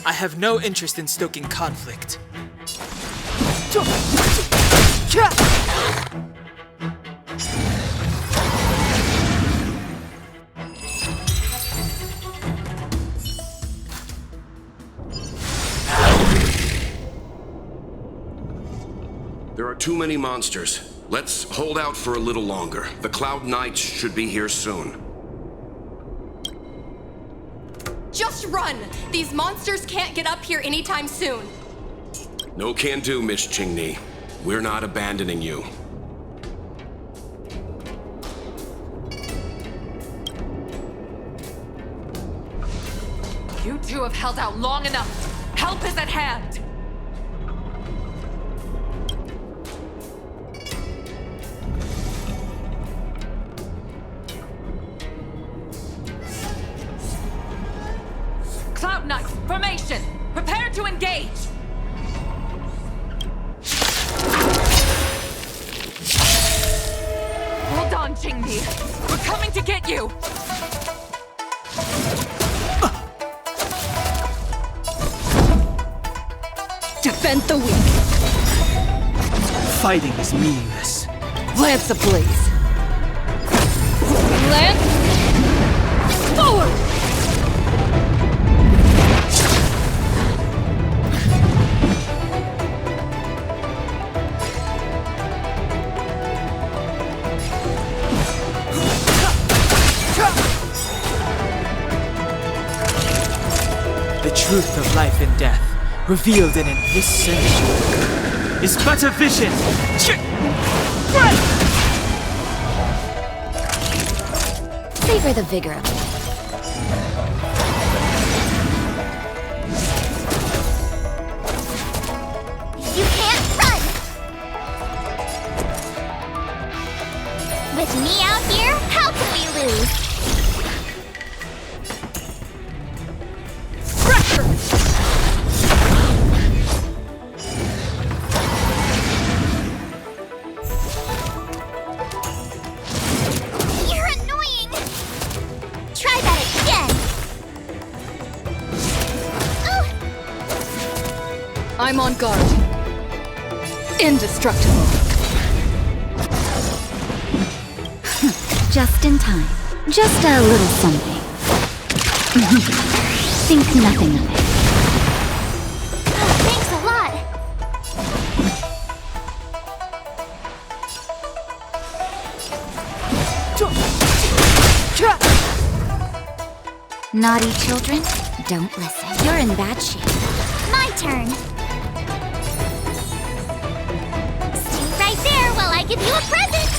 I have no interest in stoking conflict. There are too many monsters. Let's hold out for a little longer. The Cloud Knights should be here soon. Just run! These monsters can't get up here anytime soon. No can do, Miss Qingni. We're not abandoning you. You two have held out long enough. Help is at hand. Cloud Knights, formation! Prepare to engage! Hold on, Qingni. We're coming to get you! Defend the weak. Fighting is meaningless. Lance ablaze. Lance! Forward! The truth of life and death, revealed in this century, is but a vision. Savor the vigor of it. You can't run! With me out here, how can we lose? I'm on guard. Indestructible. Just in time. Just a little something. Think nothing of it. Thanks a lot. Naughty children, don't listen. You're in bad shape. My turn. I give you a present!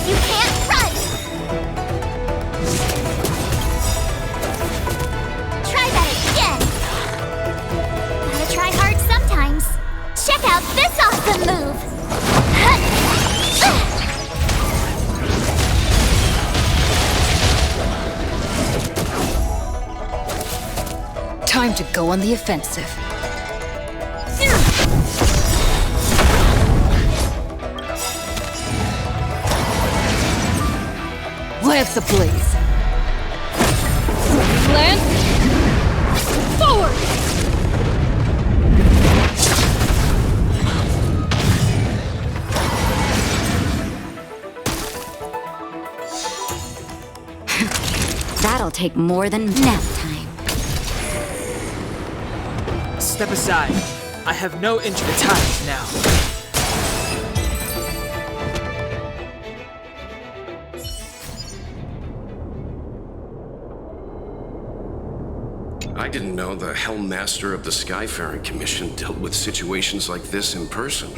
You can't run! Try that again! Gotta try hard sometimes. Check out this awesome move! Time to go on the offensive. Lance ablaze. Lance! Forward! That'll take more than nap time. Step aside. I have no interest in times now. I didn't know the Helm Master of the Skyfaring Commission dealt with situations like this in person.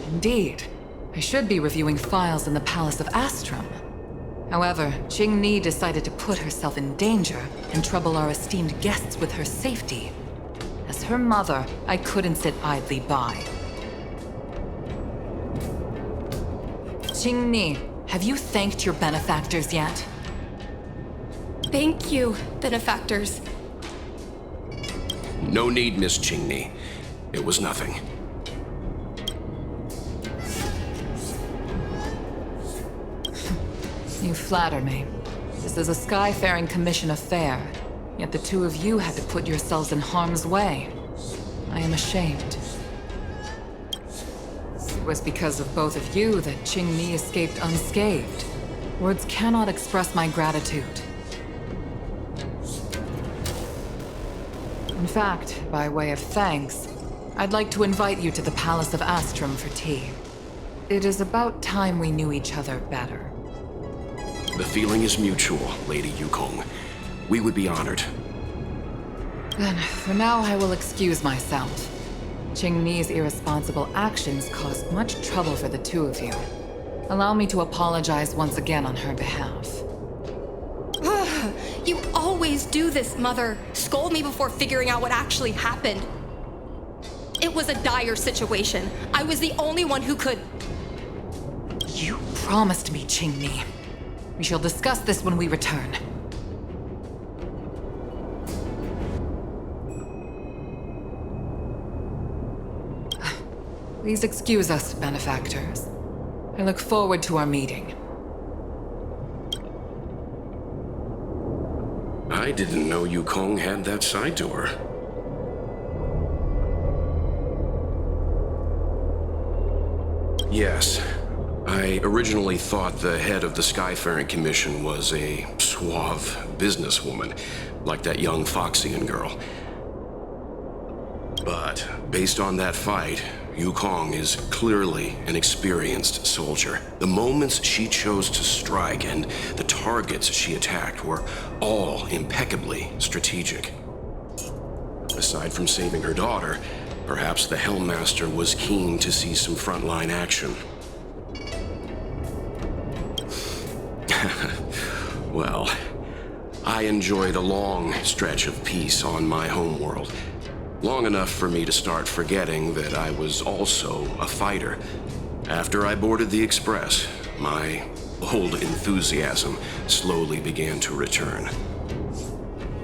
Indeed. I should be reviewing files in the Palace of Astrum. However, Qingni decided to put herself in danger and trouble our esteemed guests with her safety. As her mother, I couldn't sit idly by. Qingni, have you thanked your benefactors yet? Thank you, benefactors. No need, Miss Qingni. It was nothing. You flatter me. This is a Skyfaring Commission affair, yet the two of you had to put yourselves in harm's way. I am ashamed. It was because of both of you that Qingni escaped unscathed. Words cannot express my gratitude. In fact, by way of thanks, I'd like to invite you to the Palace of Astrum for tea. It is about time we knew each other better. The feeling is mutual, Lady Yukong. We would be honored. Then, for now, I will excuse myself. Qingni's irresponsible actions caused much trouble for the two of you. Allow me to apologize once again on her behalf. You always do this, Mother. Scold me before figuring out what actually happened. It was a dire situation. I was the only one who could... You promised me, Qingni. We shall discuss this when we return. Please excuse us, benefactors. I look forward to our meeting. I didn't know Yukong had that side to her. Yes. I originally thought the head of the Skyfaring Commission was a suave businesswoman, like that young Foxian girl. But based on that fight, Yukong is clearly an experienced soldier. The moments she chose to strike and the targets she attacked were all impeccably strategic. Aside from saving her daughter, perhaps the Helmmaster was keen to see some frontline action. Well, I enjoyed a long stretch of peace on my homeworld. Long enough for me to start forgetting that I was also a fighter. After I boarded the Express, my old enthusiasm slowly began to return.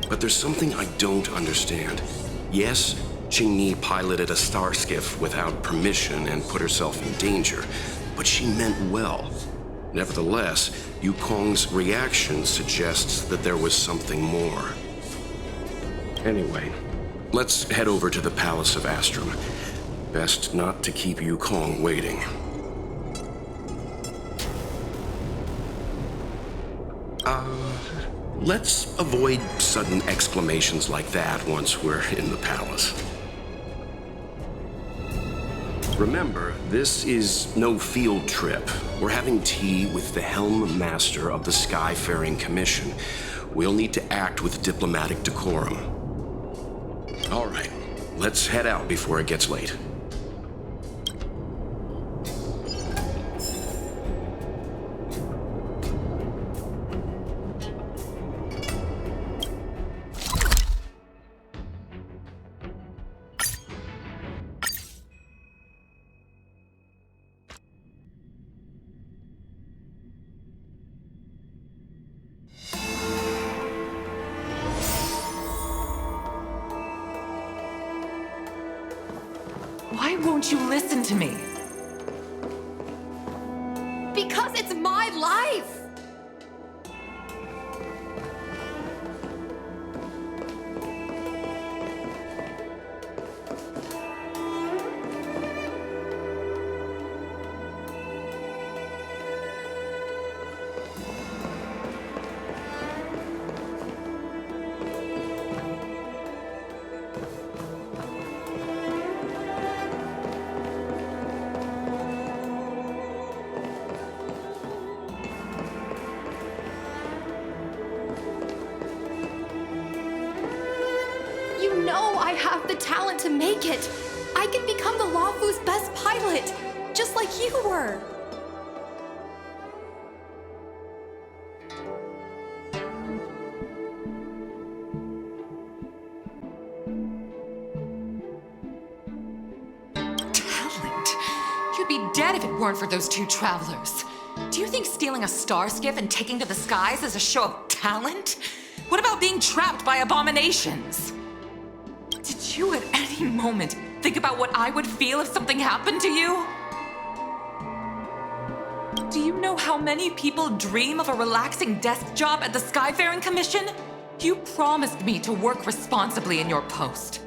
But there's something I don't understand. Yes, Qingni piloted a star skiff without permission and put herself in danger, but she meant well. Nevertheless, Yukong's reaction suggests that there was something more. Anyway, let's head over to the Palace of Astrum. Best not to keep Yukong waiting. Let's avoid sudden exclamations like that once we're in the palace. Remember, this is no field trip. We're having tea with the Helm Master of the Skyfaring Commission. We'll need to act with diplomatic decorum. All right, let's head out before it gets late. Why won't you listen to me? Because it's my life! You know I have the talent to make it. I can become the Lawfu's best pilot, just like you were. Talent? You'd be dead if it weren't for those two travelers. Do you think stealing a star skiff and taking to the skies is a show of talent? What about being trapped by abominations? Did you at any moment think about what I would feel if something happened to you? Do you know how many people dream of a relaxing desk job at the Skyfaring Commission? You promised me to work responsibly in your post.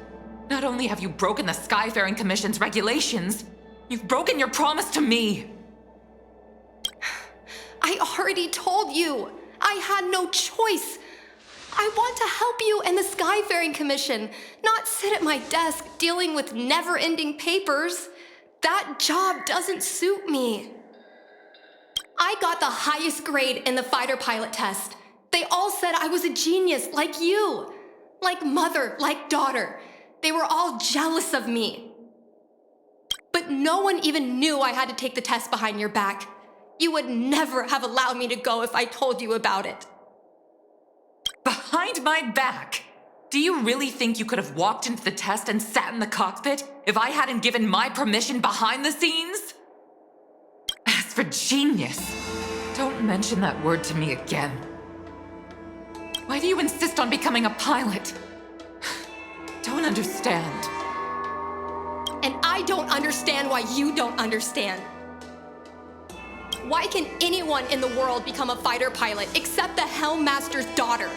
Not only have you broken the Skyfaring Commission's regulations, you've broken your promise to me. I already told you. I had no choice. I want to help you and the Skyfaring Commission, not sit at my desk dealing with never-ending papers. That job doesn't suit me. I got the highest grade in the fighter pilot test. They all said I was a genius, like you. Like mother, like daughter. They were all jealous of me. But no one even knew I had to take the test behind your back. You would never have allowed me to go if I told you about it. Behind my back? Do you really think you could have walked into the test and sat in the cockpit if I hadn't given my permission behind the scenes? As for genius, don't mention that word to me again. Why do you insist on becoming a pilot? Don't understand. And I don't understand why you don't understand. Why can anyone in the world become a fighter pilot except the Helmmaster's daughter?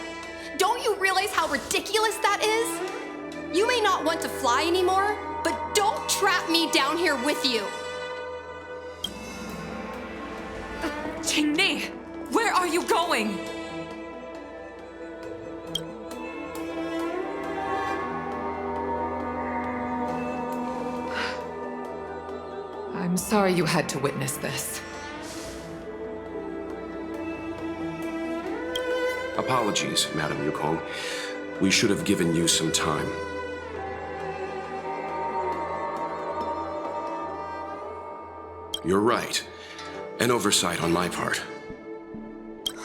Don't you realize how ridiculous that is? You may not want to fly anymore, but don't trap me down here with you. Jingni, where are you going? I'm sorry you had to witness this. Apologies, Madam Yukong. We should have given you some time. You're right. An oversight on my part.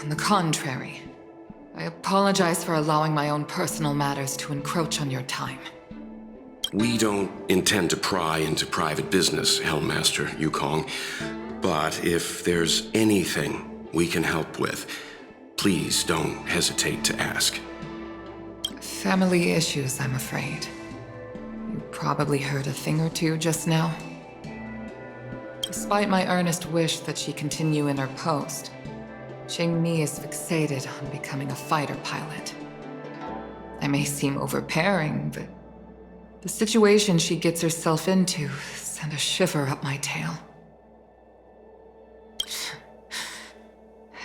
On the contrary, I apologize for allowing my own personal matters to encroach on your time. We don't intend to pry into private business, Helmmaster Yukong. But if there's anything we can help with, please don't hesitate to ask. Family issues, I'm afraid. You probably heard a thing or two just now. Despite my earnest wish that she continue in her post, Jingni is fixated on becoming a fighter pilot. I may seem overbearing, but the situation she gets herself into sent a shiver up my tail.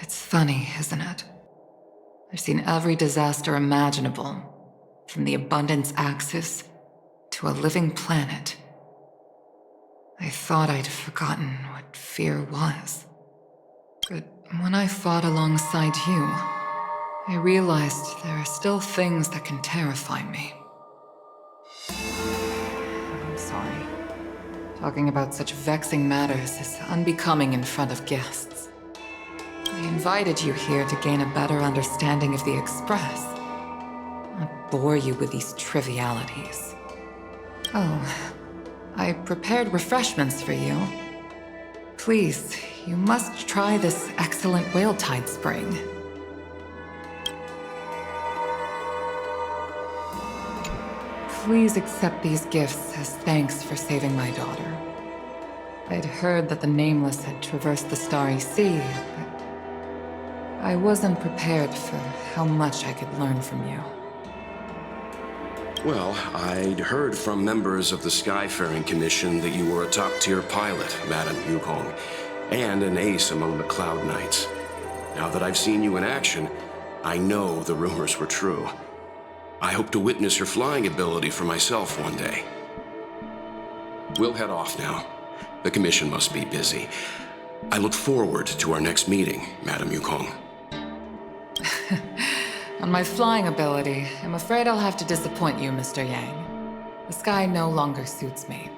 It's funny, isn't it? I've seen every disaster imaginable, from the abundance axis to a living planet. I thought I'd forgotten what fear was. But when I fought alongside you, I realized there are still things that can terrify me. I'm sorry. Talking about such vexing matters is unbecoming in front of guests. I invited you here to gain a better understanding of the Express, not bore you with these trivialities. Oh, I prepared refreshments for you. Please, you must try this excellent whale tide spring. Please accept these gifts as thanks for saving my daughter. I'd heard that the Nameless had traversed the Starry Sea, but I wasn't prepared for how much I could learn from you. Well, I'd heard from members of the Skyfaring Commission that you were a top-tier pilot, Madam Yukong, and an ace among the Cloud Knights. Now that I've seen you in action, I know the rumors were true. I hope to witness your flying ability for myself one day. We'll head off now. The Commission must be busy. I look forward to our next meeting, Madam Yukong. On my flying ability, I'm afraid I'll have to disappoint you, Mr. Yang. The sky no longer suits me.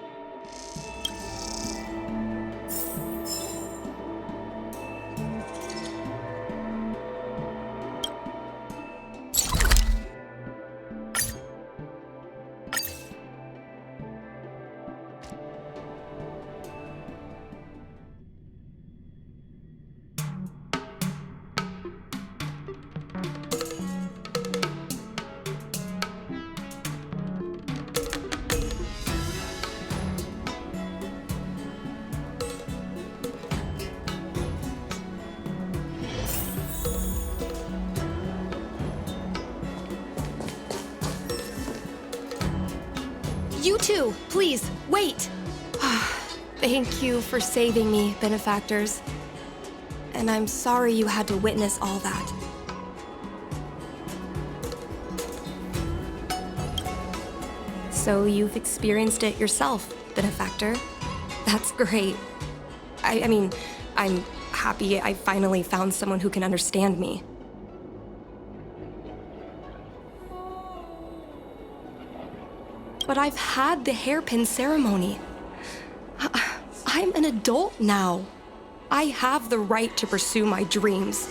too. Please, wait. Thank you for saving me, benefactors. And I'm sorry you had to witness all that. So you've experienced it yourself, benefactor. That's great. I mean, I'm happy I finally found someone who can understand me. But I've had the hairpin ceremony. I'm an adult now. I have the right to pursue my dreams.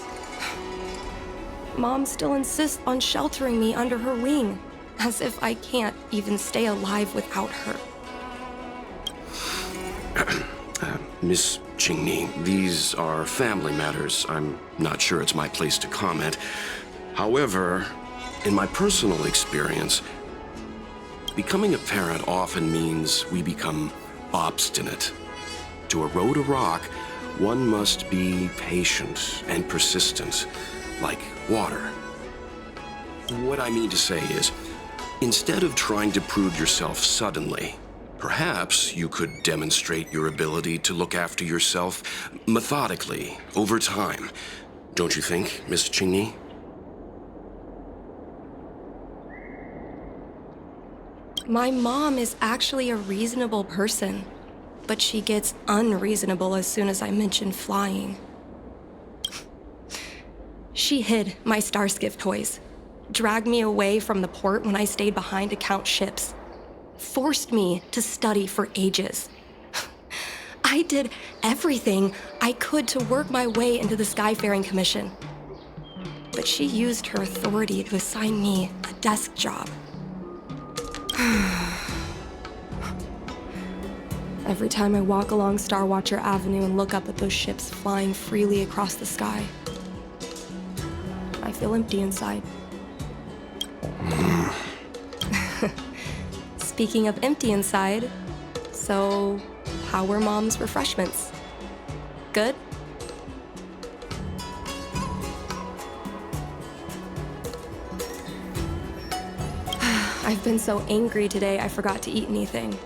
Mom still insists on sheltering me under her wing, as if I can't even stay alive without her. Miss Qingni, these are family matters. I'm not sure it's my place to comment. However, in my personal experience, becoming a parent often means we become obstinate. To erode a rock, one must be patient and persistent, like water. What I mean to say is, instead of trying to prove yourself suddenly, perhaps you could demonstrate your ability to look after yourself methodically, over time. Don't you think, Miss Qingni? My mom is actually a reasonable person, but she gets unreasonable as soon as I mention flying. She hid my Starskiff toys, dragged me away from the port when I stayed behind to count ships, forced me to study for ages. I did everything I could to work my way into the Skyfaring Commission. But she used her authority to assign me a desk job. Every time I walk along Star Watcher Avenue and look up at those ships flying freely across the sky, I feel empty inside. Speaking of empty inside, so how were Mom's refreshments? Good? I've been so angry today, I forgot to eat anything.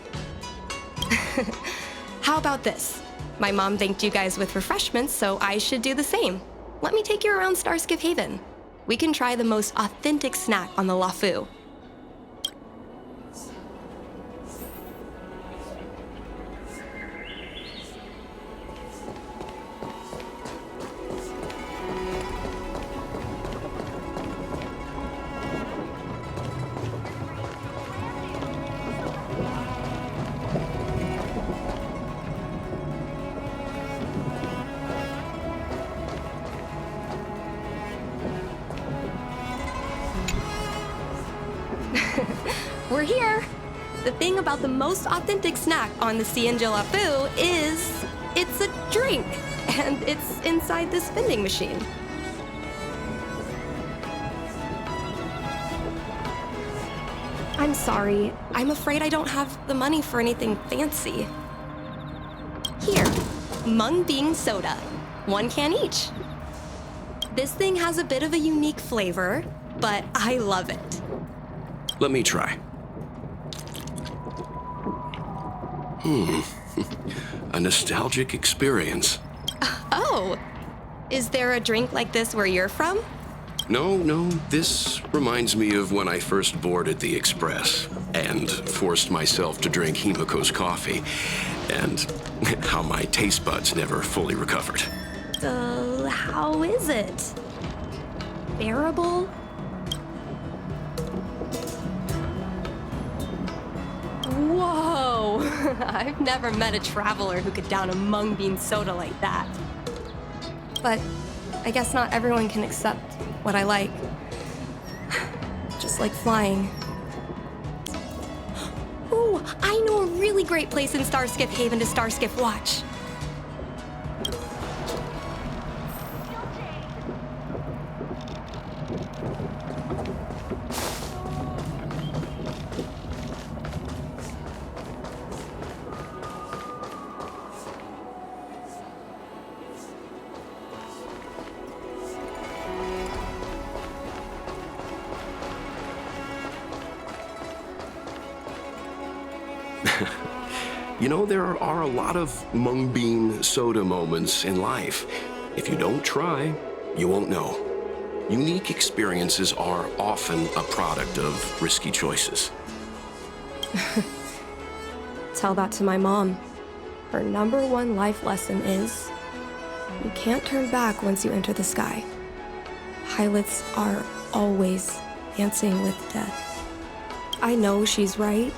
How about this? My mom thanked you guys with refreshments, so I should do the same. Let me take you around Starskiff Haven. We can try the most authentic snack on the LaFu. We're here. The thing about the most authentic snack on the Cienja LaFu is it's a drink, and it's inside this vending machine. I'm sorry. I'm afraid I don't have the money for anything fancy. Here, mung bean soda. 1 can each. This thing has a bit of a unique flavor, but I love it. Let me try. A nostalgic experience. Oh, is there a drink like this where you're from? No, this reminds me of when I first boarded the Express and forced myself to drink Himiko's coffee, and how my taste buds never fully recovered. How is it? Bearable? Whoa! I've never met a traveler who could down a mung bean soda like that. But I guess not everyone can accept what I like. Just like flying. Ooh, I know a really great place in Starskiff Haven to Starskiff watch. You know, there are a lot of mung bean soda moments in life. If you don't try, you won't know. Unique experiences are often a product of risky choices. Tell that to my mom. Her #1 life lesson is, you can't turn back once you enter the sky. Pilots are always dancing with death. I know she's right.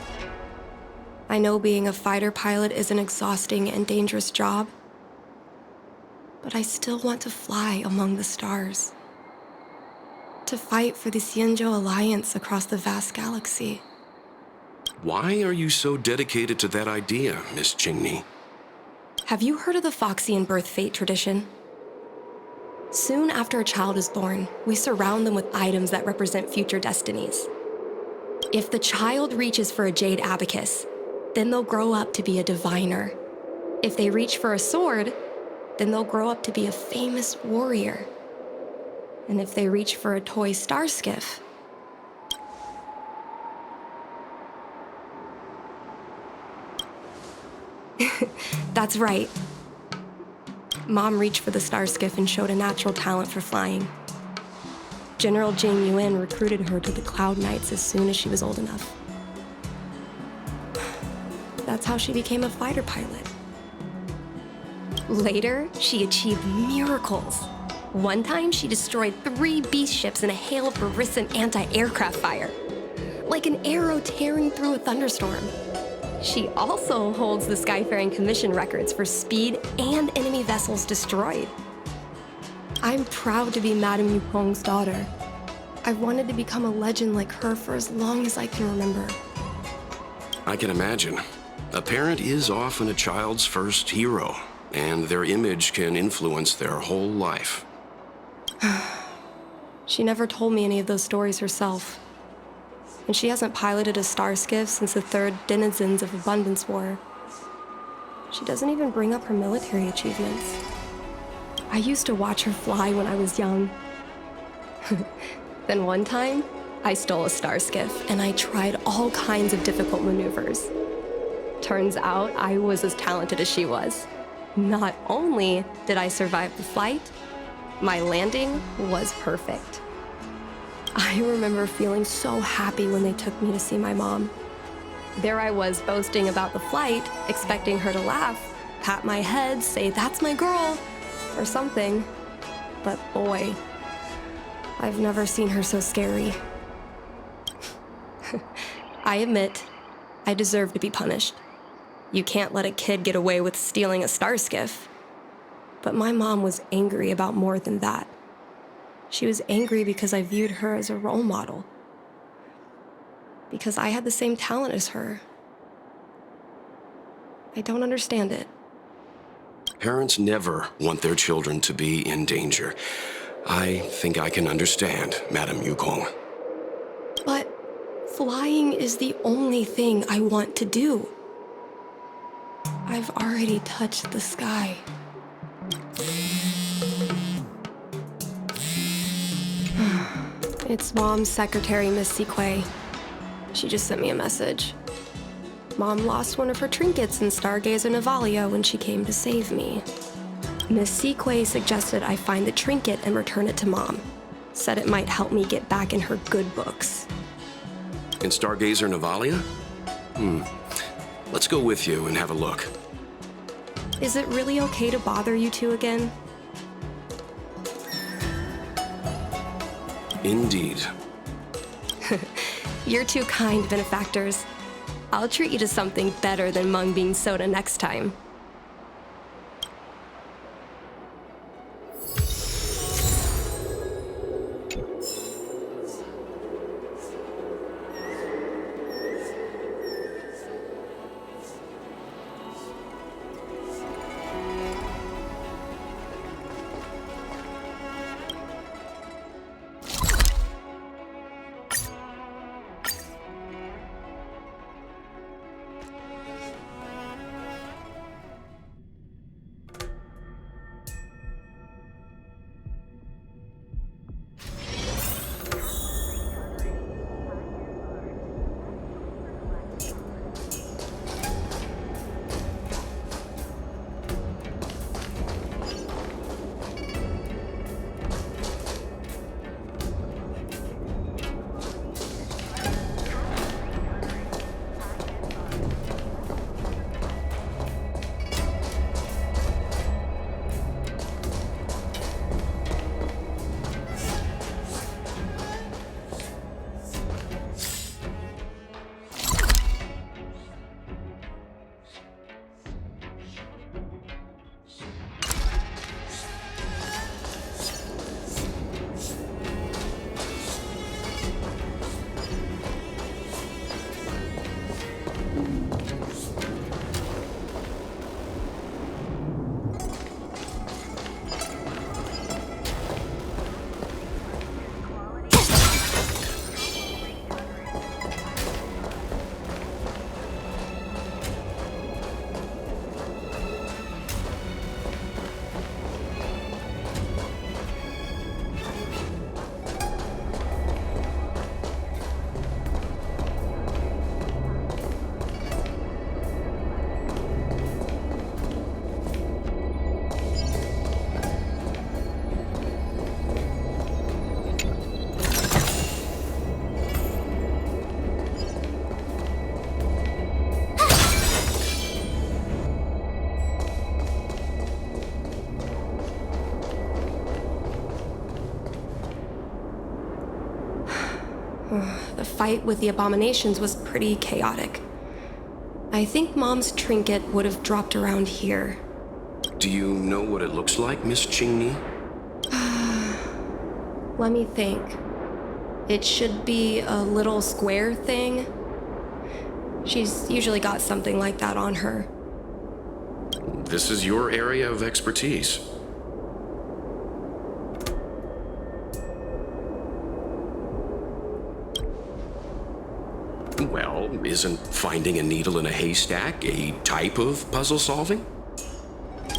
I know being a fighter pilot is an exhausting and dangerous job. But I still want to fly among the stars. To fight for the Xianzhou Alliance across the vast galaxy. Why are you so dedicated to that idea, Miss Qingni? Have you heard of the Foxian birth fate tradition? Soon after a child is born, we surround them with items that represent future destinies. If the child reaches for a jade abacus, then they'll grow up to be a diviner. If they reach for a sword, then they'll grow up to be a famous warrior. And if they reach for a toy star skiff, that's right. Mom reached for the star skiff and showed a natural talent for flying. General Jing Yuan recruited her to the Cloud Knights as soon as she was old enough. That's how she became a fighter pilot. Later, she achieved miracles. One time, she destroyed 3 beast ships in a hail of Barissan anti-aircraft fire, like an arrow tearing through a thunderstorm. She also holds the Skyfaring Commission records for speed and enemy vessels destroyed. I'm proud to be Madame Yukong's daughter. I've wanted to become a legend like her for as long as I can remember. I can imagine. A parent is often a child's first hero, and their image can influence their whole life. She never told me any of those stories herself. And she hasn't piloted a star skiff since the 3rd Denizens of Abundance War. She doesn't even bring up her military achievements. I used to watch her fly when I was young. Then one time, I stole a star skiff and I tried all kinds of difficult maneuvers. Turns out I was as talented as she was. Not only did I survive the flight, my landing was perfect. I remember feeling so happy when they took me to see my mom. There I was boasting about the flight, expecting her to laugh, pat my head, say, "That's my girl," or something. But boy, I've never seen her so scary. I admit, I deserve to be punished. You can't let a kid get away with stealing a star skiff. But my mom was angry about more than that. She was angry because I viewed her as a role model. Because I had the same talent as her. I don't understand it. Parents never want their children to be in danger. I think I can understand, Madame Yukong. But flying is the only thing I want to do. I've already touched the sky. It's Mom's secretary, Miss Siquei. She just sent me a message. Mom lost one of her trinkets in Stargazer Navalia when she came to save me. Miss Siquei suggested I find the trinket and return it to Mom. Said it might help me get back in her good books. In Stargazer Navalia? Let's go with you and have a look. Is it really okay to bother you two again? Indeed. You're two kind benefactors. I'll treat you to something better than mung bean soda next time. The fight with the abominations was pretty chaotic. I think Mom's trinket would have dropped around here. Do you know what it looks like, Miss Qingni? Let me think. It should be a little square thing. She's usually got something like that on her. This is your area of expertise. Well, isn't finding a needle in a haystack a type of puzzle solving?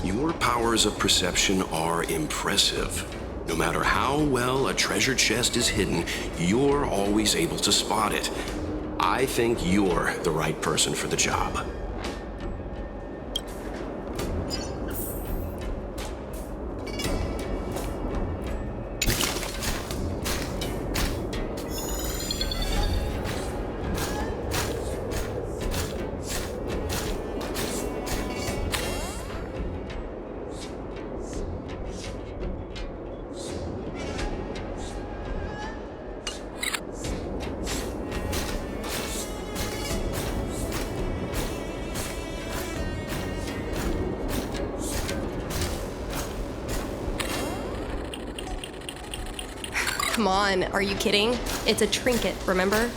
Your powers of perception are impressive. No matter how well a treasure chest is hidden, you're always able to spot it. I think you're the right person for the job. Come on, are you kidding? It's a trinket, remember?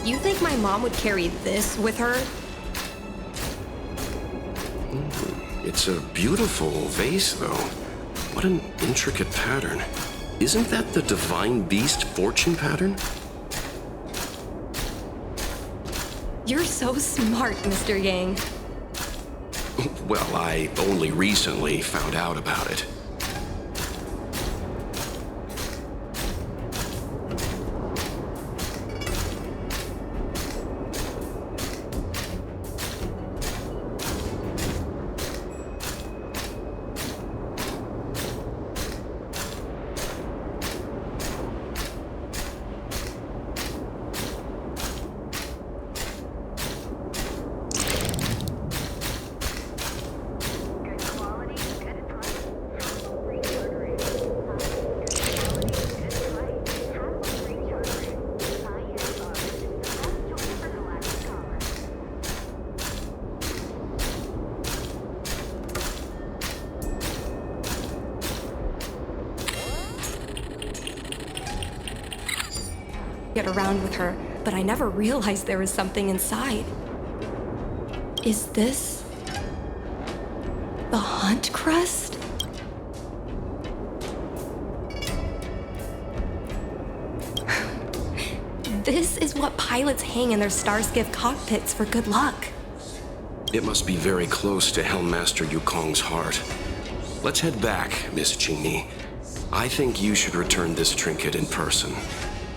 You think my mom would carry this with her? It's a beautiful vase, though. What an intricate pattern. Isn't that the divine beast fortune pattern? You're so smart, Mr. Yang. Well, I only recently found out about it. Get around with her, but I never realized there was something inside. Is this the hunt crest? This is what pilots hang in their Starskiff cockpits for good luck. It must be very close to Helmmaster Yukong's heart. Let's head back, Miss Qingni. I think you should return this trinket in person.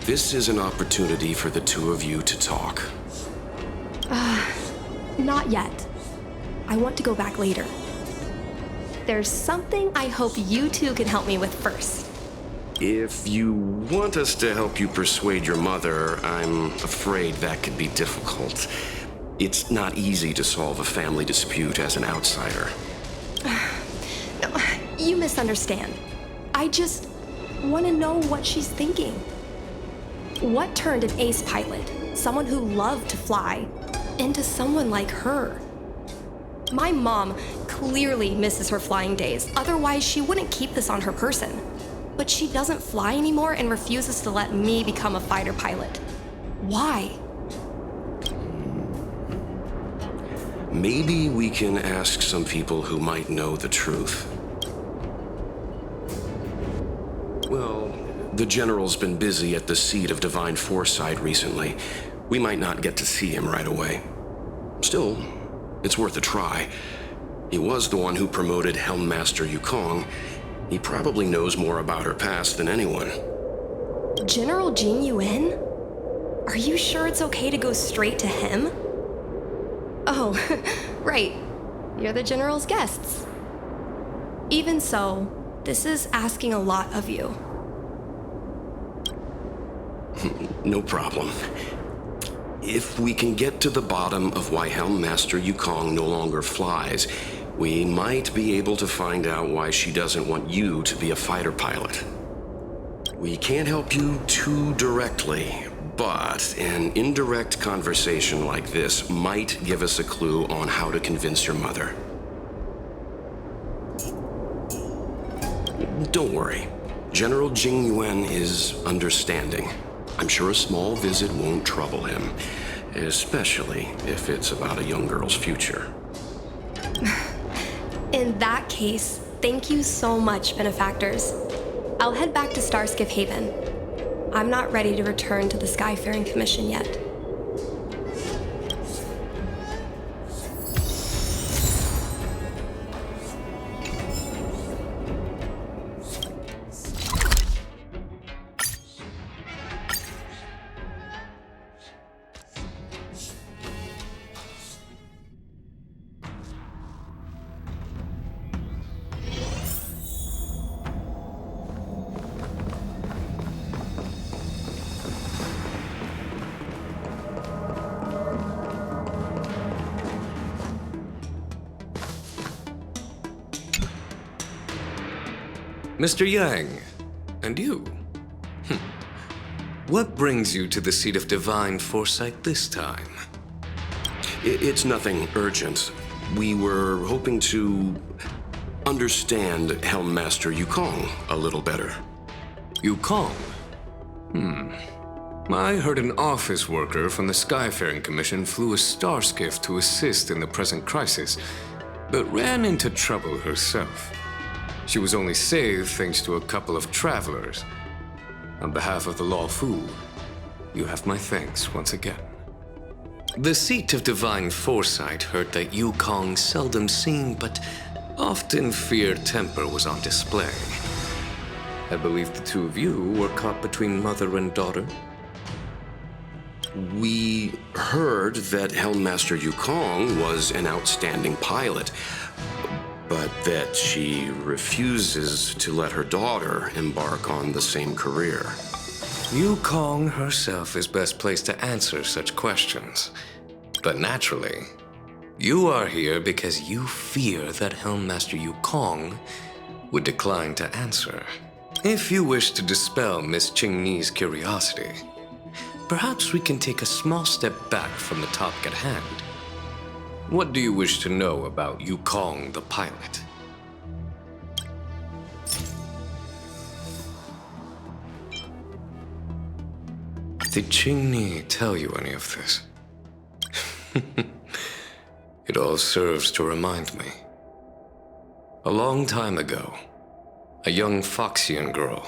This is an opportunity for the two of you to talk. Not yet. I want to go back later. There's something I hope you two can help me with first. If you want us to help you persuade your mother, I'm afraid that could be difficult. It's not easy to solve a family dispute as an outsider. No, you misunderstand. I just want to know what she's thinking. What turned an ace pilot, someone who loved to fly, into someone like her? My mom clearly misses her flying days, otherwise she wouldn't keep this on her person. But she doesn't fly anymore and refuses to let me become a fighter pilot. Why? Maybe we can ask some people who might know the truth. Well, the General's been busy at the seat of Divine Foresight recently. We might not get to see him right away. Still, it's worth a try. He was the one who promoted Helmmaster Yukong. He probably knows more about her past than anyone. General Jin Yuan? Are you sure it's okay to go straight to him? Oh, right. You're the General's guests. Even so, this is asking a lot of you. No problem. If we can get to the bottom of why Helmmaster Yukong no longer flies, we might be able to find out why she doesn't want you to be a fighter pilot. We can't help you too directly, but an indirect conversation like this might give us a clue on how to convince your mother. Don't worry. General Jing Yuan is understanding. I'm sure a small visit won't trouble him, especially if it's about a young girl's future. In that case, thank you so much, benefactors. I'll head back to Starskiff Haven. I'm not ready to return to the Skyfaring Commission yet. Mr. Yang, and you? What brings you to the seat of divine foresight this time? It's nothing urgent. We were hoping to understand Helmmaster Yukong a little better. Yukong? I heard an office worker from the Skyfaring Commission flew a star skiff to assist in the present crisis, but ran into trouble herself. She was only saved thanks to a couple of travelers. On behalf of the Law Fu, you have my thanks once again. The seat of divine foresight heard that Yukong's seldom seen but often feared temper was on display. I believe the two of you were caught between mother and daughter. We heard that Helmmaster Yukong was an outstanding pilot, but that she refuses to let her daughter embark on the same career. Yukong herself is best placed to answer such questions. But naturally, you are here because you fear that Helmmaster Yukong would decline to answer. If you wish to dispel Miss Qingni's curiosity, perhaps we can take a small step back from the topic at hand. What do you wish to know about Yukong the pilot? Did Qingni tell you any of this? It all serves to remind me. A long time ago, a young Foxian girl,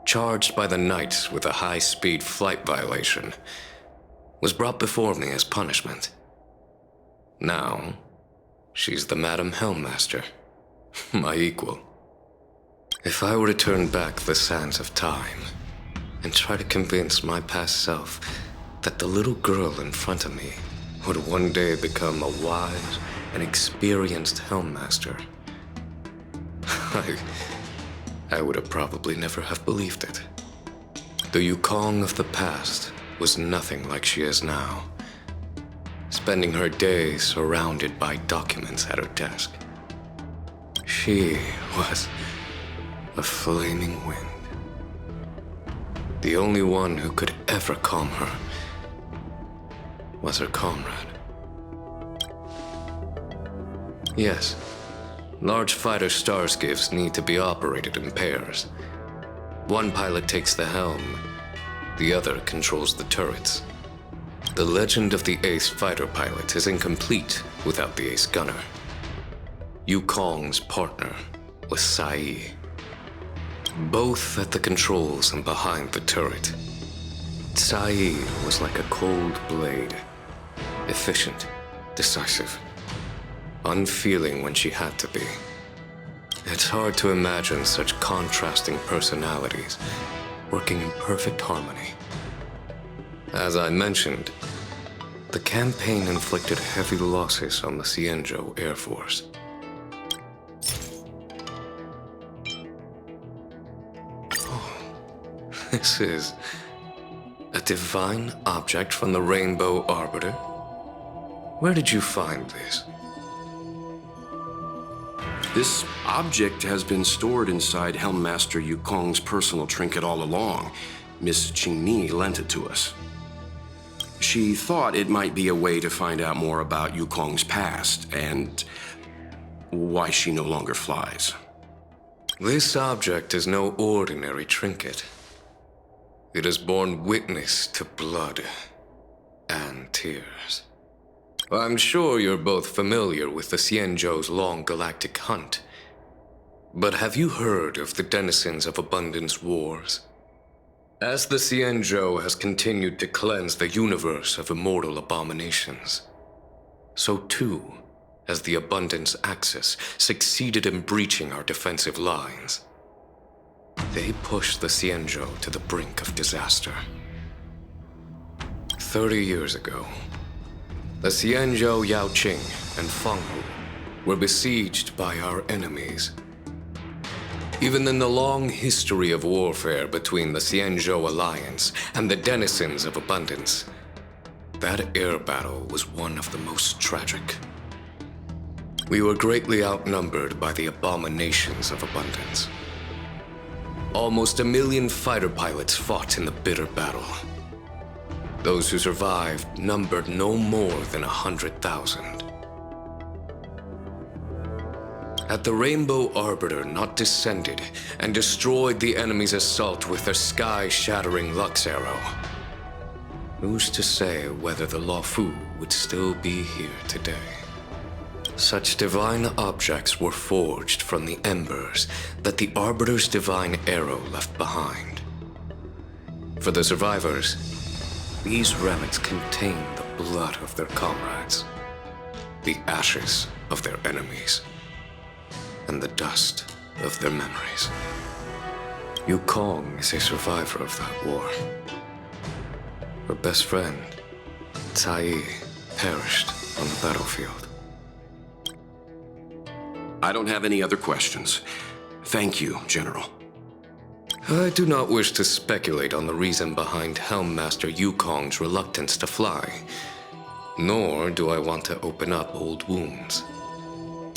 charged by the Knights with a high-speed flight violation, was brought before me as punishment. Now, she's the Madam Helmmaster, my equal. If I were to turn back the sands of time and try to convince my past self that the little girl in front of me would one day become a wise and experienced Helmmaster, I would have probably never have believed it. The Yukong of the past was nothing like she is now, spending her days surrounded by documents at her desk. She was a flaming wind. The only one who could ever calm her was her comrade. Yes, large fighter starskiffs need to be operated in pairs. One pilot takes the helm, the other controls the turrets. The legend of the ace fighter pilot is incomplete without the ace gunner. Yukong's partner was Sai. Both at the controls and behind the turret. Sai was like a cold blade. Efficient, decisive, unfeeling when she had to be. It's hard to imagine such contrasting personalities working in perfect harmony. As I mentioned, the campaign inflicted heavy losses on the Xianzhou Air Force. This is a divine object from the Rainbow Arbiter? Where did you find this? This object has been stored inside Helmmaster Yukong's personal trinket all along. Miss Qingni lent it to us. She thought it might be a way to find out more about Yukong's past and why she no longer flies. This object is no ordinary trinket. It has borne witness to blood and tears. I'm sure you're both familiar with the Xianzhou's long galactic hunt. But have you heard of the denizens of Abundance Wars? As the Xianzhou has continued to cleanse the universe of immortal abominations, so too has the Abundance Axis succeeded in breaching our defensive lines. They pushed the Xianzhou to the brink of disaster. 30 years ago, the Xianzhou Yaoqing and Fanghu were besieged by our enemies. Even in the long history of warfare between the Xianzhou Alliance and the denizens of Abundance, that air battle was one of the most tragic. We were greatly outnumbered by the abominations of Abundance. Almost 1 million fighter pilots fought in the bitter battle. Those who survived numbered no more than 100,000. Had the Rainbow Arbiter not descended and destroyed the enemy's assault with their sky-shattering Lux Arrow, who's to say whether the Luofu would still be here today? Such divine objects were forged from the embers that the Arbiter's divine arrow left behind. For the survivors, these relics contain the blood of their comrades, the ashes of their enemies, and the dust of their memories. Yukong is a survivor of that war. Her best friend, Cai, perished on the battlefield. I don't have any other questions. Thank you, General. I do not wish to speculate on the reason behind Helmmaster Yukong's reluctance to fly, nor do I want to open up old wounds.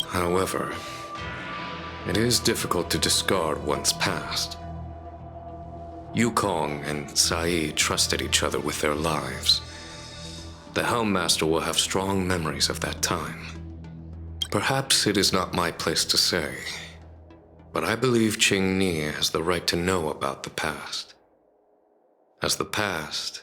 However, it is difficult to discard one's past. Yukong and Cai trusted each other with their lives. The Helmmaster will have strong memories of that time. Perhaps it is not my place to say, but I believe Qingni has the right to know about the past, as the past